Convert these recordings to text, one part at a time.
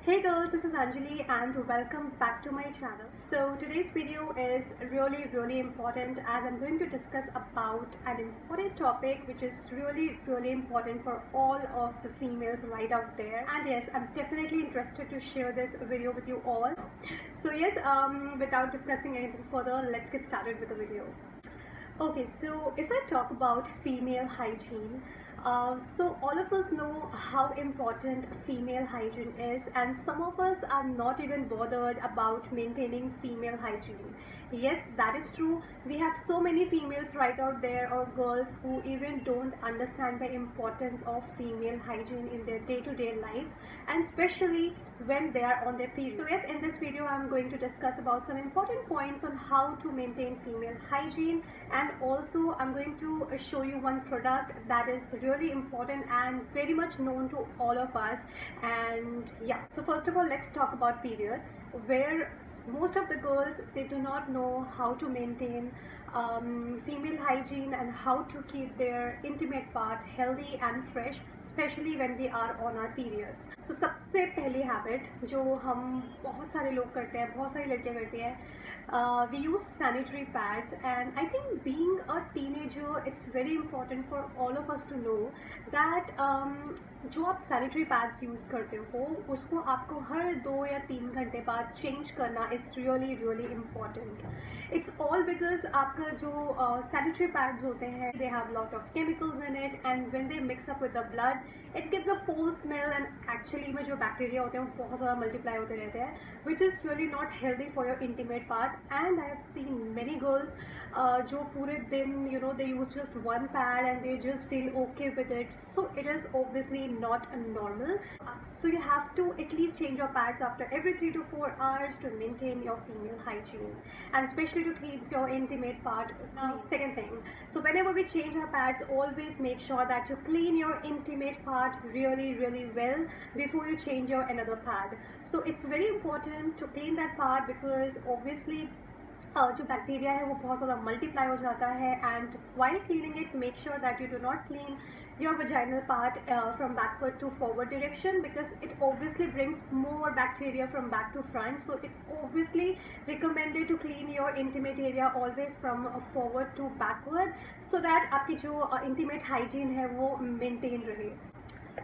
Hey girls, this is Anjali and welcome back to my channel. So today's video is really important as I'm going to discuss about an important topic which is really important for all of the females right out there. And yes, I'm definitely interested to share this video with you all. So yes, without discussing anything further, let's get started with the video. Okay, so if I talk about female hygiene, so all of us know how important female hygiene is, and some of us are not even bothered about maintaining female hygiene. Yes, that is true. We have so many females right out there, or girls, who even don't understand the importance of female hygiene in their day-to-day lives, and especially when they are on their period. So yes, in this video I'm going to discuss about some important points on how to maintain female hygiene, and also I'm going to show you one product that is really important and very much known to all of us. And yeah, so first of all, let's talk about periods, where most of the girls, they do not know how to maintain female hygiene and how to keep their intimate part healthy and fresh, especially when we are on our periods. So सबसे पहली habit जो हम बहुत सारे लोग करते हैं, बहुत सारी लड़कियां करती हैं, we use sanitary pads. And I think being a teenager, it's very important for all of us to know that जो आप सैनिटरी पैड्स यूज़ करते हो उसको आपको हर 2 या 3 घंटे बाद चेंज करना is really important. It's all because आपका जो सैनिटरी पैड्स होते हैं, they have lot of chemicals in it, and when they mix up with the blood it gives a full smell, and actually में जो bacteria होते हैं वो बहुत ज़्यादा मल्टीप्लाई होते रहते हैं, which is really not healthy for your intimate part. And I have seen many girls जो पूरे दिन they use just one pad and they just feel okay with it. So it is obviously not normal. So you have to at least change your pads after every 3 to 4 hours to maintain your female hygiene, and especially to keep your intimate part. Second thing, so whenever we change our pads, always make sure that you clean your intimate part really well before you change your another pad. So it's very important to clean that part, because obviously जो bacteria है वो बहुत ज़्यादा multiply हो जाता है. And while cleaning it, make sure that you do not clean your vaginal part from backward to forward direction, because it obviously brings more bacteria from back to front. So it's obviously recommended to clean your intimate area always from forward to backward, so that आपकी जो intimate hygiene है वो maintain रहे.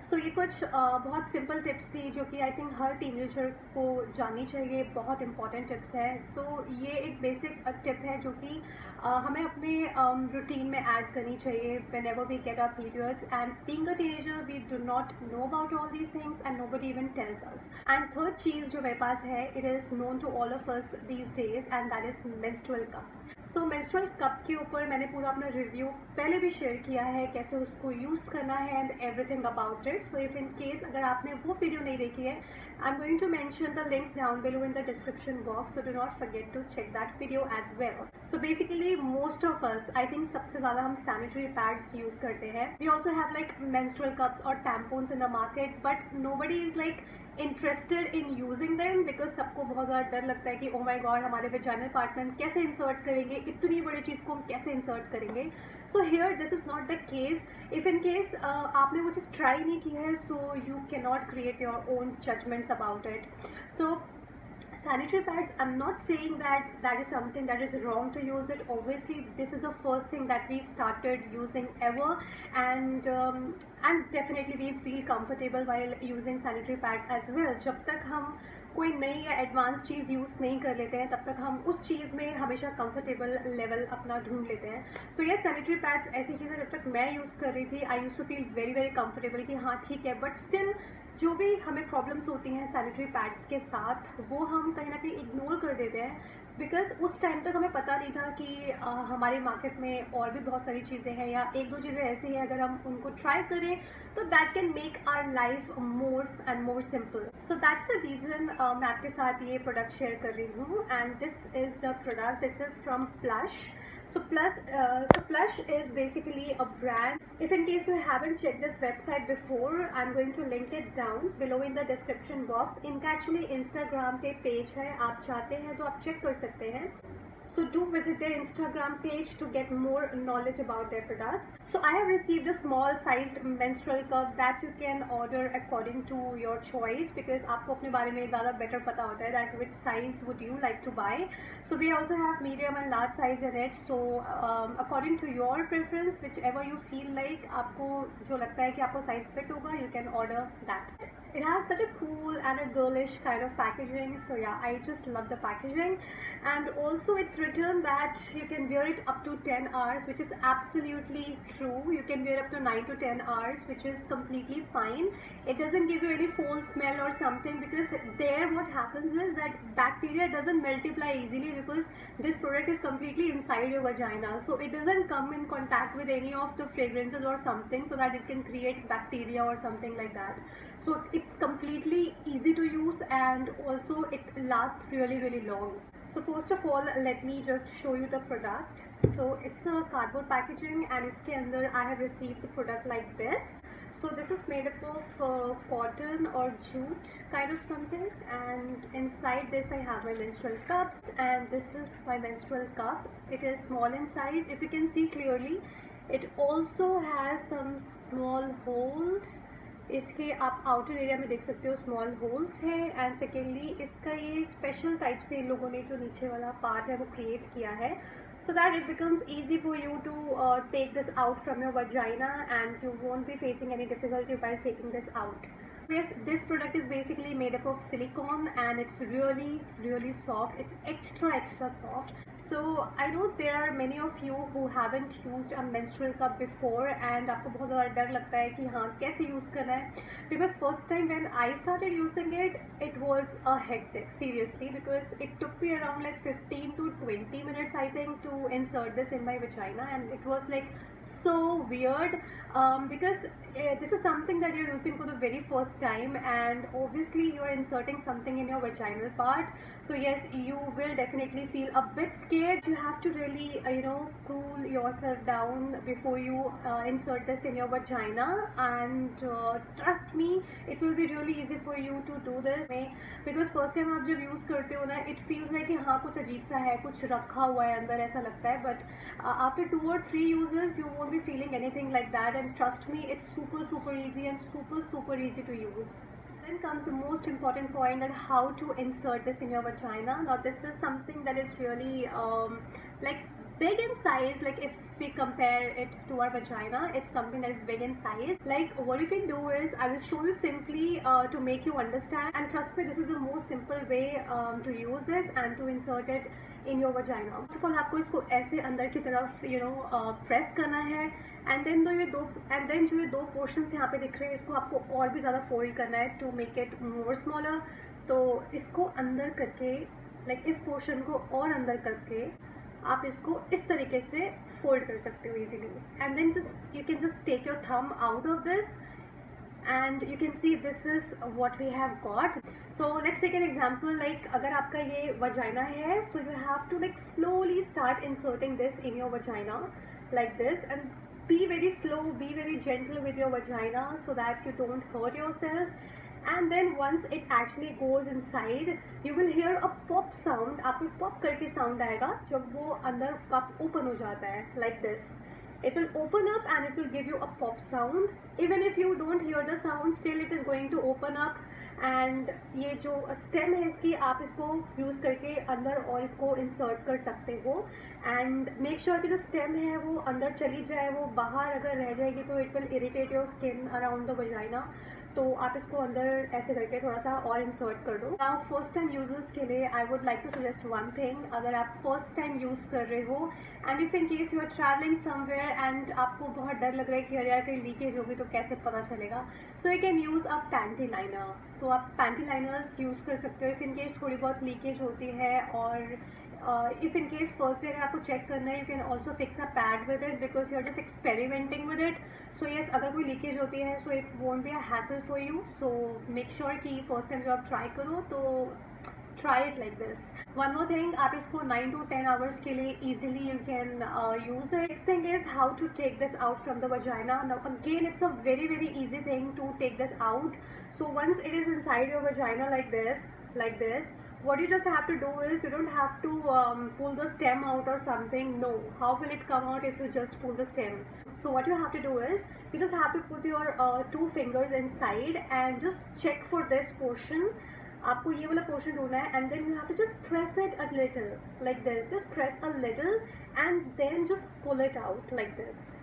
सो ये कुछ बहुत simple tips थी जो कि आई थिंक हर टीनेजर को जाननी चाहिए. बहुत इंपॉर्टेंट टिप्स है. तो ये एक बेसिक टिप है जो कि हमें अपने रूटीन में ऐड करनी चाहिए whenever we get our periods. And being a teenager we do not know about all these things and nobody even tells us. And third चीज़ जो मेरे पास है, it is known to all of us these days, and that is menstrual cups. So menstrual cup के ऊपर मैंने पूरा अपना रिव्यू पहले भी शेयर किया है, कैसे उसको यूज़ करना है and everything about it. So if in case अगर आपने वो वीडियो नहीं देखी है, I am going to mention the link down below in the description box, so do not forget to check that video as well. So basically most of us, I think सबसे ज़्यादा हम sanitary pads use करते हैं. We also have like menstrual cups और tampons in the market, but nobody is like interested in using them, because सबको बहुत ज़्यादा डर लगता है कि ओ माई गॉड, हमारे वेजाइनल पार्ट में हम कैसे इंसर्ट करेंगे, इतनी बड़ी चीज़ को हम कैसे इंसर्ट करेंगे. So here this is not the case. If in case आपने वो चीज़ ट्राई नहीं की है, so you can not create your own judgements about it. So sanitary pads, I'm not saying that is something that is wrong to use it. Obviously this is the first thing that we started using ever, and definitely we feel comfortable while using sanitary pads as well. जब तक हम कोई नई या advance चीज़ use नहीं कर लेते हैं, तब तक हम उस चीज़ में हमेशा कंफर्टेबल लेवल अपना ढूंढ लेते हैं. सो ये सैनिटरी पैड्स ऐसी चीज़ है, जब तक मैं यूज़ कर रही थी, I use to feel very comfortable कि हाँ ठीक है. बट स्टिल जो भी हमें प्रॉब्लम्स होती हैं सैनिटरी पैड्स के साथ, वो हम कहीं ना कहीं इग्नोर कर देते हैं, बिकॉज उस टाइम तक हमें पता नहीं था कि हमारे मार्केट में और भी बहुत सारी चीज़ें हैं, या एक दो चीज़ें ऐसी हैं अगर हम उनको ट्राई करें तो that can make our life more and more simple. So that's the reason मैं आपके साथ ये प्रोडक्ट शेयर कर रही हूँ. And this is the product, this is from Plush. So Plush is basically a brand. If in case you haven't checked this website before, I'm going to link it down below in the description box. इनका actually Instagram पे page है, आप चाहते हैं तो आप check कर सकते हैं. So do visit their Instagram page to get more knowledge about their products. So I have received a small sized menstrual cup that you can order according to your choice, because आपको अपने बारे में ज़्यादा better पता होता है that which size would you like to buy. So we also have medium and large size in it. So according to your preference, whichever you feel like आपको जो लगता है कि आपको size fit होगा, you can order that. It has such a cool and a girlish kind of packaging, so yeah, I just love the packaging. And also it's written that you can wear it up to 10 hours, which is absolutely true. You can wear up to 9 to 10 hours, which is completely fine. It doesn't give you any foul smell or something, because there what happens is that bacteria doesn't multiply easily, because this product is completely inside your vagina, so it doesn't come in contact with any of the fragrances or something so that it can create bacteria or something like that. So it's completely easy to use, and also it lasts really long. So first of all, let me just show you the product. So it's a cardboard packaging, and इसके अंदर I have received the product like this. So this is made up of cotton or jute kind of something, and inside this I have my menstrual cup, and this is my menstrual cup. It is small in size, if you can see clearly. It also has some small holes. इसके आप outer area में देख सकते हो small holes है. And secondly इसका ये special type से इन लोगों ने जो नीचे वाला पार्ट है वो क्रिएट किया है, so that it becomes easy for you to take this out from your vagina, and you won't be facing any difficulty while taking this out. Yes, this product is basically made up of silicone, and it's really soft. It's extra soft. So I know there are many of you who haven't used a menstrual cup before, and आपको बहुत ज़्यादा डर लगता है कि हाँ कैसे use करना है. Because first time when I started using it, it was a hectic, seriously, because it took me around like 15 to 20 minutes I think to insert this in my vagina, and it was like so weird, because this is something that you're using for the very first time, and obviously you're inserting something in your vaginal part. So yes, you will definitely feel a bit scared. You have to really cool yourself down before you insert this in your vagina, and trust me, it will be really easy for you to do this, because first time आप जब use करते हो ना, it feels like कि हाँ कुछ अजीब सा है, कुछ रखा हुआ है अंदर, ऐसा लगता है. But after 2 or 3 uses you won't be feeling anything like that, and trust me, it's super easy and super easy to use. Then comes the most important point, that how to insert this in your vagina. Now this is something that is really like big in size. Like if we compare it to our vagina, it's something that is big in size. Like what you can do is, I will show you simply to make you understand, and trust me, this is the most simple way to use this and to insert it in your vagina. First of all, आपको इसको ऐसे अंदर की तरफ press करना है, and then जो ये दो पोर्शंस यहाँ पे दिख रहे हैं, इसको आपको और भी ज़्यादा फोल्ड करना है to make it more smaller. तो इसको अंदर करके, लाइक इस पोर्शन को और अंदर करके आप इसको इस तरीके से फोल्ड कर सकते हो easily, and then you can just take your thumb out of this, and you can see this is what we have got. So let's take an example. Like अगर आपका ये vagina है, so you have to like slowly start inserting this in your vagina like this, and be very slow, be very gentle with your vagina so that you don't hurt yourself. And then once it actually goes inside, you will hear a pop sound. आपको pop करके sound आएगा जब वो अंदर cup open हो जाता है like this. It will open up and it will give you a pop sound. Even if you don't hear the sound, still it is going to open up. And ये जो stem है इसकी, आप इसको use करके अंदर और इसको insert कर सकते हो. And make sure कि जो stem है वो अंदर चली जाए, वो बाहर अगर रह जाएगी तो it will irritate your skin around the vagina. तो आप इसको अंदर ऐसे करके थोड़ा सा और इंसर्ट कर दो. नाउ फर्स्ट टाइम यूजर्स के लिए I would like to suggest one thing. अगर आप फर्स्ट टाइम यूज़ कर रहे हो, and if in case you are travelling somewhere and आपको बहुत डर लग रहा है कि यार कहीं लीकेज होगी तो कैसे पता चलेगा, सो you can use a panty liner. तो आप पैंटी लाइनर्स यूज़ कर सकते हो इफ़ इन केस थोड़ी बहुत लीकेज होती है. और if in case first day अगर आपको चेक करना है, you can also fix a pad with it because you are just experimenting with it. So yes, अगर कोई लीकेज होती है so it won't be a hassle for you. So make sure कि first time जब आप try करो तो try it like this. One more thing, आप इसको 9 to 10 hours के लिए easily you can use it. Next thing is how to take this out from the vagina. Now again, it's a very easy thing to take this out. So once it is inside your vagina like this, what you just have to do is, you don't have to pull the stem out or something. No, how will it come out if you just pull the stem? So what you have to do is, you just have to put your 2 fingers inside and just check for this portion. आपको ये वाला portion ढूंढना है, and then you have to just press it a little like this. Just press a little and then just pull it out like this.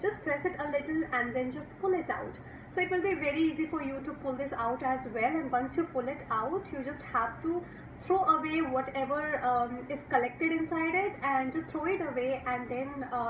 Just press it a little and then just pull it out. So it will be very easy for you to pull this out as well. And once you pull it out, you just have to throw away whatever is collected inside it, and just throw it away, and then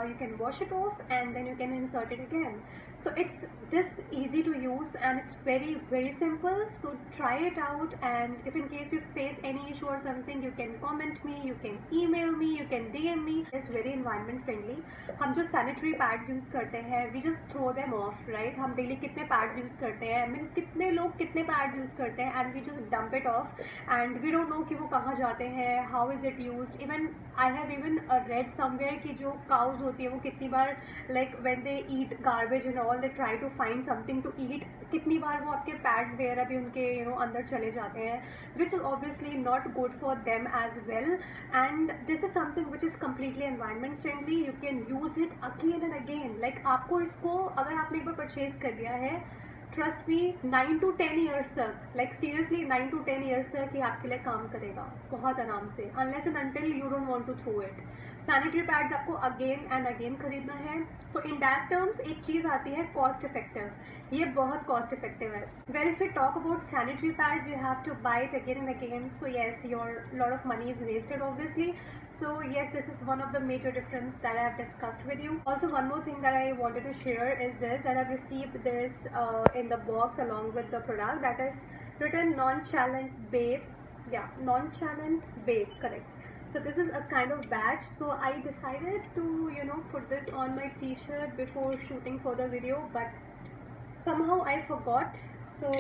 you can wash it off, and then you can insert it again. So it's this easy to use, and it's very, very simple. So try it out, and if in case you face any issue or something, you can comment me, you can email me, you can DM me. It's very environment friendly. हम जो sanitary pads use करते हैं, we just throw them off, right? हम daily कितने pads use करते हैं, I mean कितने लोग कितने pads use करते हैं, and we just dump it off, and we don't know कि वो कहाँ जाते हैं, how is it used. Even I have even read somewhere कि जो cows होती है वो कितनी बार like when they eat garbage and all, they try to find something to eat, कितनी बार वो आपके pads वगैरह भी उनके अंदर चले जाते हैं, which is obviously not good for them as well. And this is something which is completely environment friendly. You can use it again and again. Like आपको इसको अगर आपने एक बार purchase कर लिया है, ट्रस्ट मी 9 to 10 ईयर्स तक, like seriously 9 to 10 years तक ये आपके लिए काम करेगा बहुत आराम से, unless and until you don't want to throw it. Sanitary pads आपको अगेन एंड अगेन खरीदना है. तो इन दैट टर्म्स एक चीज़ आती है कॉस्ट इफेक्टिव. ये बहुत कॉस्ट इफेक्टिव है. Well if you talk about sanitary pads, you have to buy it again and again. So yes, your lot of money is wasted obviously. So yes, this is one of the major difference that I have discussed with you. Also, one more thing that I wanted to share is this, that I've received this in the box along with the product, that is written nonchalant babe. Yeah, nonchalant babe, correct. So this is a kind of badge. So I decided to put this on my t-shirt before shooting for the video, but somehow I forgot. So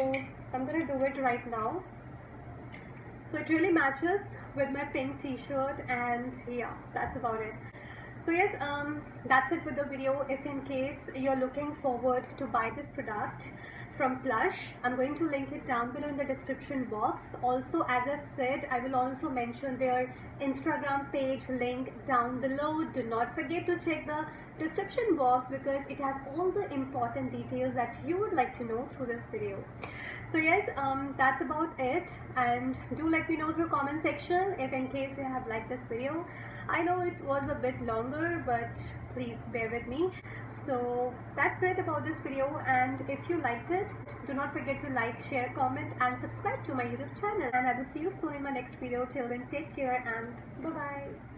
I'm gonna do it right now. So it really matches with my pink t-shirt, and yeah, that's about it. So yes, that's it with the video. If in case you're looking forward to buy this product from Plush, I'm going to link it down below in the description box. Also, as I've said, I will also mention their Instagram page link down below. Do not forget to check the description box because it has all the important details that you would like to know through this video. So yes, that's about it, and do let me know through comment section if in case you have liked this video. I know it was a bit longer, but please bear with me. So that's it about this video, and if you liked it, do not forget to like, share, comment and subscribe to my YouTube channel, and I will see you soon in my next video. Till then, take care and bye bye.